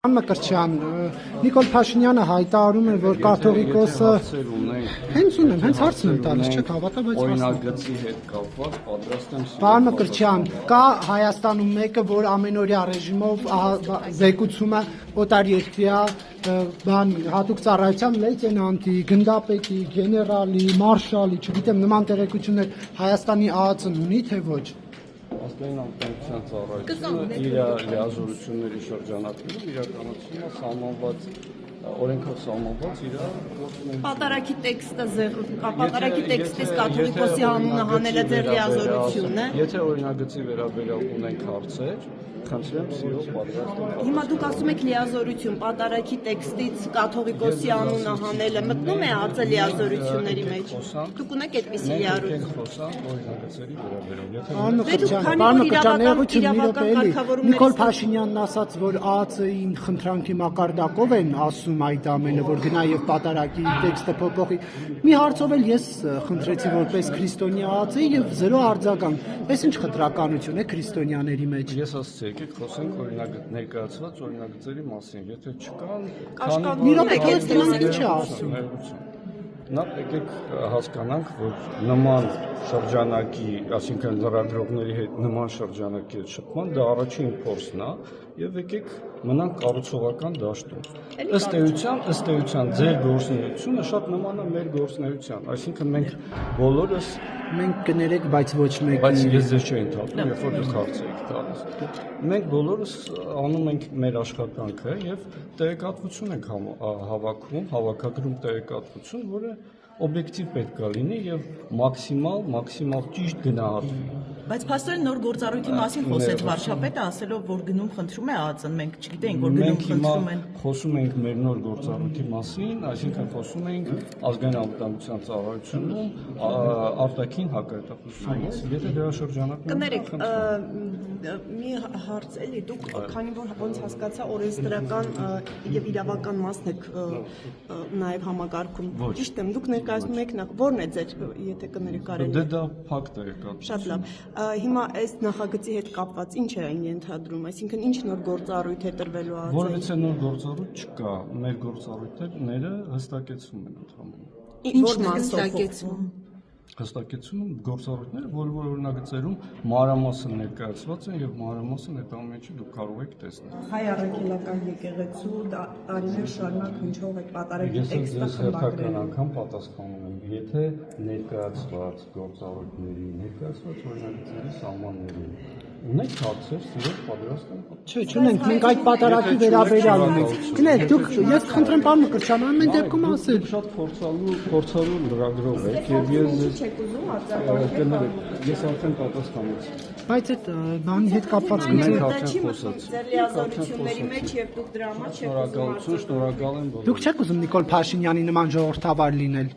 Մկրտչյան Նիկոլ Փաշինյանը հայտարարում է, որ կաթողիկոսը հենց ունեմ, հենց հարցն եմ տալիս, չեք հավատա, բայց օրինագծի հետ կապված պատրաստ եմ։ Պարոն Մկրտչյան, կա Հայաստանում մեկը, որ ամենօրյա ռեժիմով զեկուցում է օտարերկրյա հատուկ ծառայության լեյտենանտի, գնդապետի, գեներալի, մարշալի, չգիտեմ, նման տեղեկություններ Հայաստանի ԱԱԾ-ն ունի, թե ոչ։ Ազգային անվտանգության ծառայությունը իր լիազորությունների շրջանակներում իրականացնում է սահմանված օրենքով սահմանված իր գործունեությունը։ Պատարագի տեքստը պատարագի տեքստից կաթողիկոսի անունը հանելը ձեր լիազորությունն է։ Եթե օրինագծի վերաբերյալ ունենք հարցեր, խնդրեմ սիրով պատրաստ եմ։ Հիմա դուք ասում եք լիազորություն, պատարագի տեքստից կաթողիկոսի անունը հանելը մտնում է ԱԱԾ լիազորությունների մեջ։ Դուք ունեք այդպիսի լիազորություն։ Նիկոլ Փաշինյանն ասաց, որ ԱԱԾ-ին խնդրանքի մակարդակով են ասում այդ ամենը, որ գնա եւ պատարագի տեքստը փոփոխի։ Մի հարցով էլ ես խնդրեցի որպես քրիստոնյա ԱԱԾ-ի եւ զրո արձագանք։ Այս ինչ խտրականություն է քրիստոնյաների մեջ։ Ես ասացի, եկեք խոսենք ներկայացված օրինագծերի մասին, եթե չկան, ինչ է ասում։ Նա եկեք հասկանանք, որ նման շրջանակի, այսինքն լրագրողների հետ նման շրջանակի հետ շփման դա առաջին փորձն է եւ եկեք մնանք կառուցողական դաշտում։ Ըստ էության ձեր գործունեությունը շատ նման է մեր գործունեության, այսինքն մենք բոլորս կներեք, բայց ոչ մեկի։ Բայց ես ձեզ չէի ընդհատում, երբ որ դուք հարց եք տալիս։ Մենք բոլորս անում ենք մեր աշխատանքը եւ տեղեկատվություն ենք հավաքագրում տեղեկատվություն, որը օբյեկտիվ պետք է լինի եւ մաքսիմալ ճիշտ գնահատվի։ Բայց փաստորեն նոր գործառույթի մասին խոսեց վարչապետը, ասելով, որ գնում խնդրում է ԱԱԾ-ն, մենք չգիտենք, որ գնում խնդրում են։ Խոսում ենք մեր նոր գործառույթի մասին, այսինքն խոսում ենք ազգային անվտանգության ծառայությունում արտաքին հակահետախուզության մասին։ Եթե դրա շրջանակում կներեք, մի հարց էլի, դուք քանի որ ոնց հասկացա օրենսդրական եւ իրավական մասն եք նաեւ համակարգում։ Ճիշտ եմ, դուք ներկայացնում եք ո՞րն է ձեր, եթե կներեք կարելի։ Դե դա ֆակտ է կապ։ Շատ լավ։ Հիմա այս նախագծի հետ կապված ինչ է այն ենթադրում, այսինքն ինչ նոր գործառույթ է տրվելու ԱԱԾ-ին։ Որևէ նոր գործառույթ չկա, մեր գործառույթները հստակեցվում են ընդհանրապես։ Ինչ մասով Հստակեցում գործառույթները, որ օրինագծերում մանրամասն ներկայացված են եւ մանրամասն այդ ամենը դուք կարող եք տեսնել։ Հայ առաքելական եկեղեցու տարիներ շարունակ հնչող այդ պատարագի տեքստը հերթական անգամ պատասխանում եմ, եթե ներկայացված գործառույթների, ներկայացված օրինագծերի սահմանների ունեք հարցեր, սիրով պատրաստ եմ։ Չէ, չունենք, մենք այդ պատարագի վերաբերյալ ունենք։ Գնեք, դուք ես խնդրեմ պարոն Մկրտչյան, ամեն դեպքում ասել։ Շատ փորձալու լրագրող եք եւ ես ես արդեն պատասխանեցի։ Բայց այդ բանի հետ կապված ձեր լիազորությունների մեջ եւ դուք դրա համար չեք ուզում։ Շնորհակալ եմ բոլորին։ Դուք չեք ուզում Նիկոլ Փաշինյանի նման ժողովրդավար լինել։